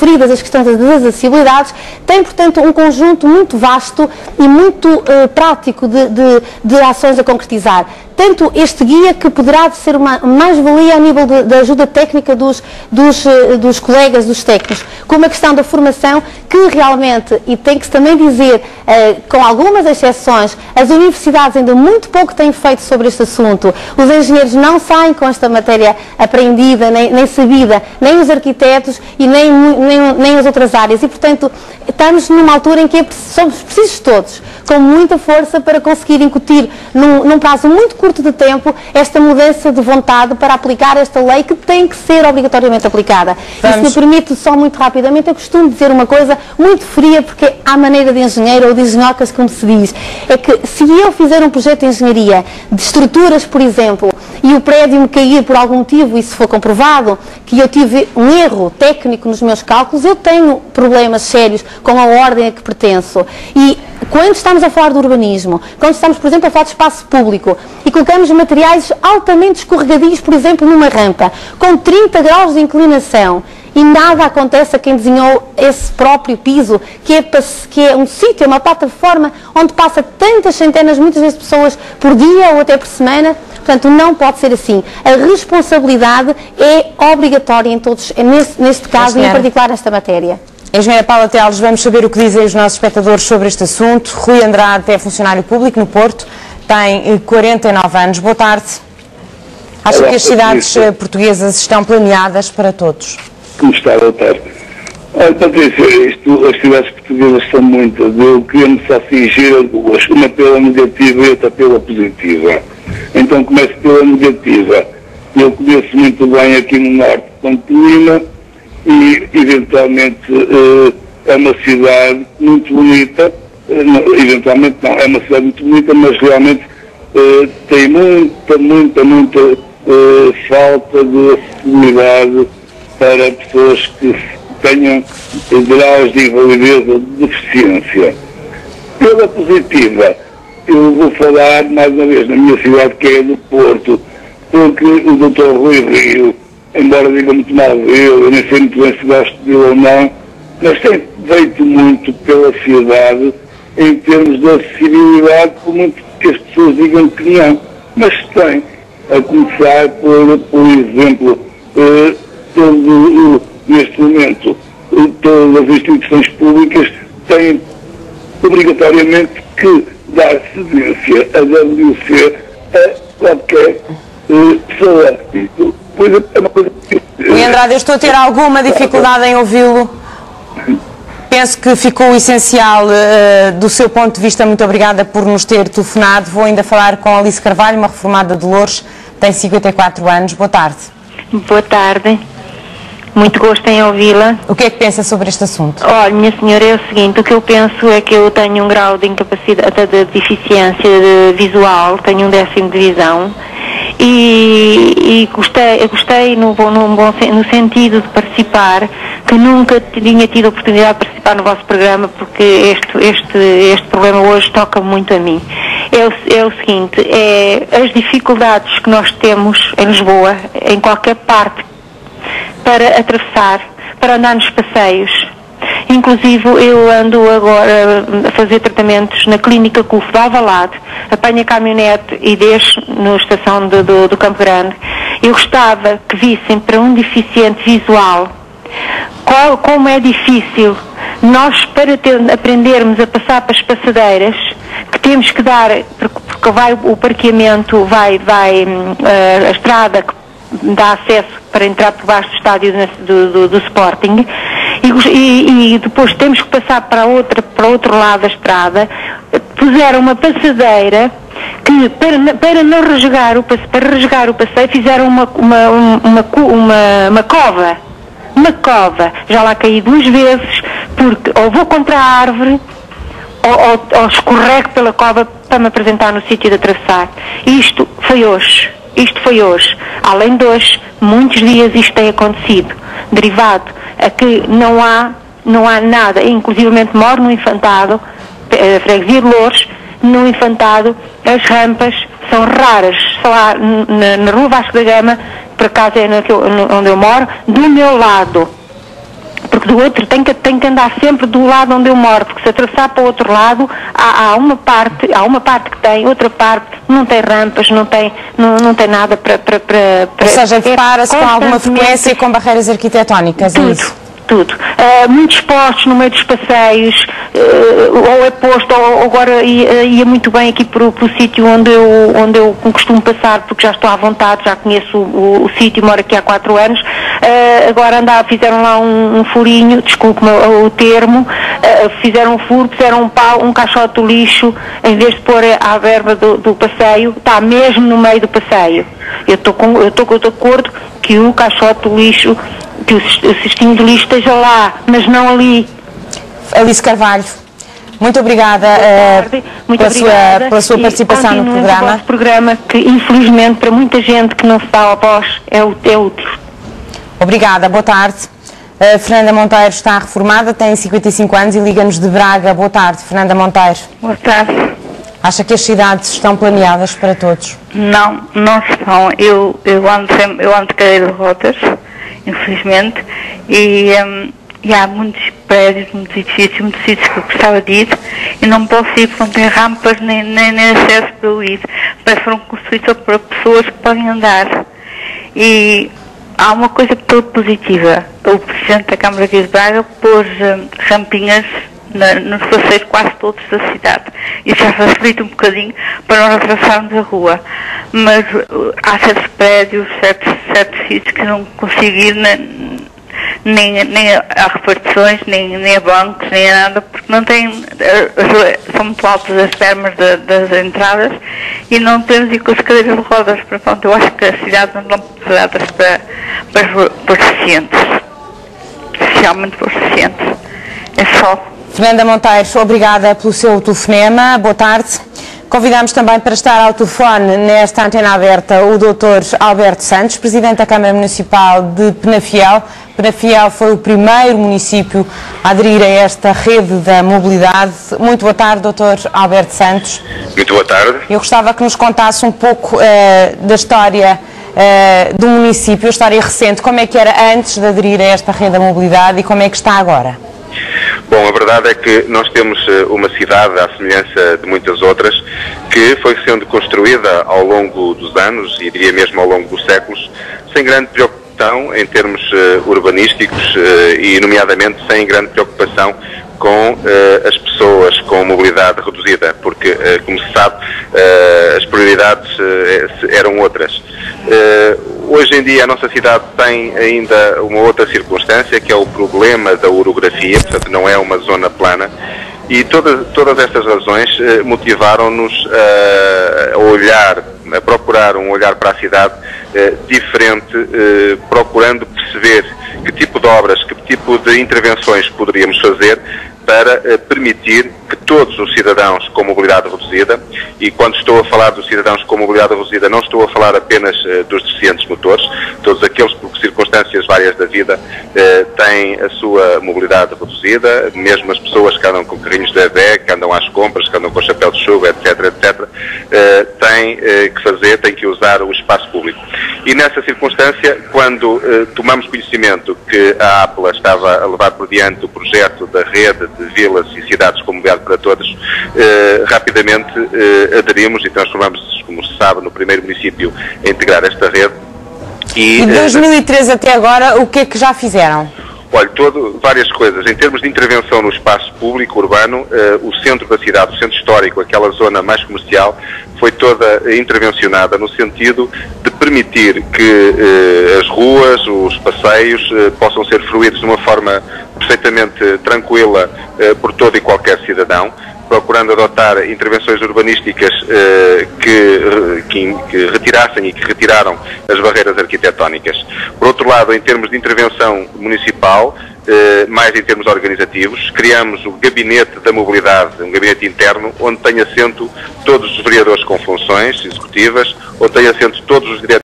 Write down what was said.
referidas as questões das acessibilidades, tem, portanto, um conjunto muito vasto e muito prático de ações a concretizar. Tanto este guia, que poderá ser uma mais-valia a nível da ajuda técnica dos colegas, dos técnicos, como a questão da formação, que realmente, e tem que se também dizer, com algumas exceções, as universidades ainda muito pouco têm feito sobre este assunto. Os engenheiros não saem com esta matéria aprendida, nem sabida, nem os arquitetos e nem as outras áreas. E, portanto, estamos numa altura em que somos precisos todos, com muita força, para conseguir incutir, num prazo muito curto de tempo, esta mudança de vontade para aplicar esta lei, que tem que ser obrigatoriamente aplicada. E se me permite, só muito rapidamente, eu costumo dizer uma coisa muito fria, porque há maneira de engenheiro, ou de engenhocas, como se diz, é que se eu fizer um projeto de engenharia de estruturas, por exemplo, e o prédio me cair por algum motivo, e se for comprovado que eu tive um erro técnico nos meus cálculos, eu tenho problemas sérios com a ordem a que pertenço. E quando estamos a falar do urbanismo, quando estamos, por exemplo, a falar de espaço público, e colocamos materiais altamente escorregadios, por exemplo, numa rampa, com 30 graus de inclinação, e nada acontece a quem desenhou esse próprio piso, que é um sítio, uma plataforma, onde passa tantas centenas, muitas vezes, pessoas por dia ou até por semana. Portanto, não pode ser assim. A responsabilidade é obrigatória em todos, neste caso, e em particular nesta matéria. Engenheira Paula Teles, vamos saber o que dizem os nossos espectadores sobre este assunto. Rui Andrade é funcionário público no Porto, tem 49 anos. Boa tarde. Acha que as cidades portuguesas estão planeadas para todos? Como está, boa tarde. Olha, Patrícia, as cidades portuguesas são muitas. Eu queria-me só fingir a duas, uma pela negativa e outra pela positiva. Então começo pela negativa. Eu conheço muito bem aqui no norte de Ponte Lima, e eventualmente é uma cidade muito bonita, eventualmente não, é uma cidade muito bonita, mas realmente tem muita falta de acessibilidade para pessoas que tenham graus de invalidez ou de deficiência. Pela positiva, eu vou falar mais uma vez na minha cidade, que é do Porto, porque o Dr. Rui Rio, embora diga muito mal dele, eu nem sei muito bem se gosto dele ou não, mas tem feito muito pela cidade em termos de acessibilidade, por muito que as pessoas digam que não, mas tem. A começar por exemplo, neste momento, todas as instituições públicas têm obrigatoriamente que dar cedência a WC a qualquer pessoa. Rui Andrade, eu estou a ter alguma dificuldade em ouvi-lo. Penso que ficou o essencial do seu ponto de vista. Muito obrigada por nos ter telefonado. Vou ainda falar com Alice Carvalho, uma reformada de Loures, tem 54 anos. Boa tarde. Boa tarde. Muito gosto em ouvi-la. O que é que pensa sobre este assunto? Olha, minha senhora, é o seguinte, o que eu penso é que eu tenho um grau de incapacidade, de deficiência visual, tenho um 10º de visão, e gostei no sentido de participar, que nunca tinha tido a oportunidade de participar no vosso programa, porque este problema hoje toca muito a mim. É o seguinte, as dificuldades que nós temos em Lisboa, em qualquer parte, para atravessar, para andar nos passeios. Inclusive, eu ando agora a fazer tratamentos na Clínica CUF de Alvalade, apanho a caminhonete e deixo na estação do Campo Grande. Eu gostava que vissem para um deficiente visual como é difícil nós, para aprendermos a passar para as passadeiras, que temos que dar, porque vai o parqueamento, a estrada que dá acesso para entrar por baixo do estádio do Sporting, e depois temos que passar para outro lado da estrada. Puseram uma passadeira que, para não rasgar para rasgar o passeio, fizeram uma cova. Uma cova. Já lá caí 2 vezes, porque ou vou contra a árvore ou escorrego pela cova para me apresentar no sítio de atravessar. Isto foi hoje. Além de hoje, muitos dias isto tem acontecido, derivado a que não há nada. Inclusivamente moro no Infantado, freguesia de Loures. No Infantado as rampas são raras, só há na Rua Vasco da Gama, por acaso é onde eu moro, do meu lado. porque do outro tem que andar sempre do lado onde eu moro, porque se atravessar para o outro lado, há uma parte que tem, outra parte não tem rampas, não tem nada para... Ou seja, depara-se com alguma frequência com barreiras arquitetónicas, tudo, é isso? Tudo. Muitos postos no meio dos passeios, ou é posto, ou agora ia muito bem aqui pelo sítio onde eu costumo passar, porque já estou à vontade, já conheço o sítio, moro aqui há 4 anos. Agora fizeram lá um furinho, desculpe-me o termo, fizeram um furo, puseram um caixote do lixo, em vez de pôr à verba do passeio, está mesmo no meio do passeio. Eu estou de acordo que o caixote do lixo, que o cestinho de lixo esteja lá, mas não ali. Alice Carvalho, muito obrigada, pela sua participação no programa. O vosso programa, que infelizmente para muita gente que não se dá a voz é útil. Obrigada, boa tarde. Fernanda Monteiro está reformada, tem 55 anos e liga-nos de Braga. Boa tarde, Fernanda Monteiro. Boa tarde. Acha que as cidades estão planeadas para todos? Não estão. Eu ando de cadeira de rodas, infelizmente, e há muitos prédios, muitos edifícios, muitos sítios que eu gostava de ir e não posso ir porque não tem rampas nem acesso para eu ir. Parece que foram construídos só para pessoas que podem andar. E há uma coisa toda positiva. O Presidente da Câmara de Braga pôs rampinhas nos passeios quase todos da cidade. Isso já facilita um bocadinho para nós atravessarmos a rua. Mas há certos prédios, certos sítios que não consigo ir nem a repartições, nem a bancos, nem a nada, porque não tem, são muito altas as termas das entradas e não podemos ir com as cadeiras de rodas. Portanto, eu acho que as cidades não estão preparadas para os deficientes, especialmente para os deficientes. É só. Fernanda Monteiro, obrigada pelo seu telefonema. Boa tarde. Convidamos também para estar ao telefone nesta antena aberta o Dr. Alberto Santos, Presidente da Câmara Municipal de Penafiel. Penafiel foi o primeiro município a aderir a esta rede da mobilidade. Muito boa tarde, Dr. Alberto Santos. Muito boa tarde. Eu gostava que nos contasse um pouco da história do município, a história recente, como é que era antes de aderir a esta rede da mobilidade e como é que está agora. Bom, a verdade é que nós temos uma cidade, à semelhança de muitas outras, que foi sendo construída ao longo dos anos, e diria mesmo ao longo dos séculos, sem grande preocupação em termos urbanísticos e, nomeadamente, sem grande preocupação com as pessoas com mobilidade reduzida, porque, como se sabe, as prioridades eram outras. Hoje em dia a nossa cidade tem ainda uma outra circunstância, que é o problema da orografia, portanto não é uma zona plana, e todas estas razões motivaram-nos a procurar um olhar para a cidade diferente, procurando perceber que tipo de obras, que tipo de intervenções poderíamos fazer para permitir que todos os cidadãos com mobilidade reduzida, e quando estou a falar dos cidadãos com mobilidade reduzida não estou a falar apenas dos deficientes motores, todos aqueles por circunstâncias várias da vida têm a sua mobilidade reduzida, mesmo as pessoas que andam com carrinhos de bebê, que andam às compras, que andam com chapéu de chuva, etc., têm que usar o espaço público. E nessa circunstância, quando tomamos conhecimento que a APLA estava a levar por diante o projeto da rede de vilas e cidades com mobilidade para todos, rapidamente aderimos e transformamos-nos, como se sabe, no primeiro município a integrar esta rede. E de 2013 até agora, o que é que já fizeram? Olha, várias coisas. Em termos de intervenção no espaço público urbano, o centro da cidade, o centro histórico, aquela zona mais comercial, foi toda intervencionada no sentido de permitir que as ruas, os passeios possam ser fruídos de uma forma perfeitamente tranquila por todo e qualquer cidadão, procurando adotar intervenções urbanísticas que retirassem e que retiraram as barreiras arquitetónicas. Por outro lado, em termos de intervenção municipal, mais em termos organizativos, criamos o Gabinete da Mobilidade, um gabinete interno, onde tem assento todos os vereadores com funções executivas, onde tem assento todos os diretores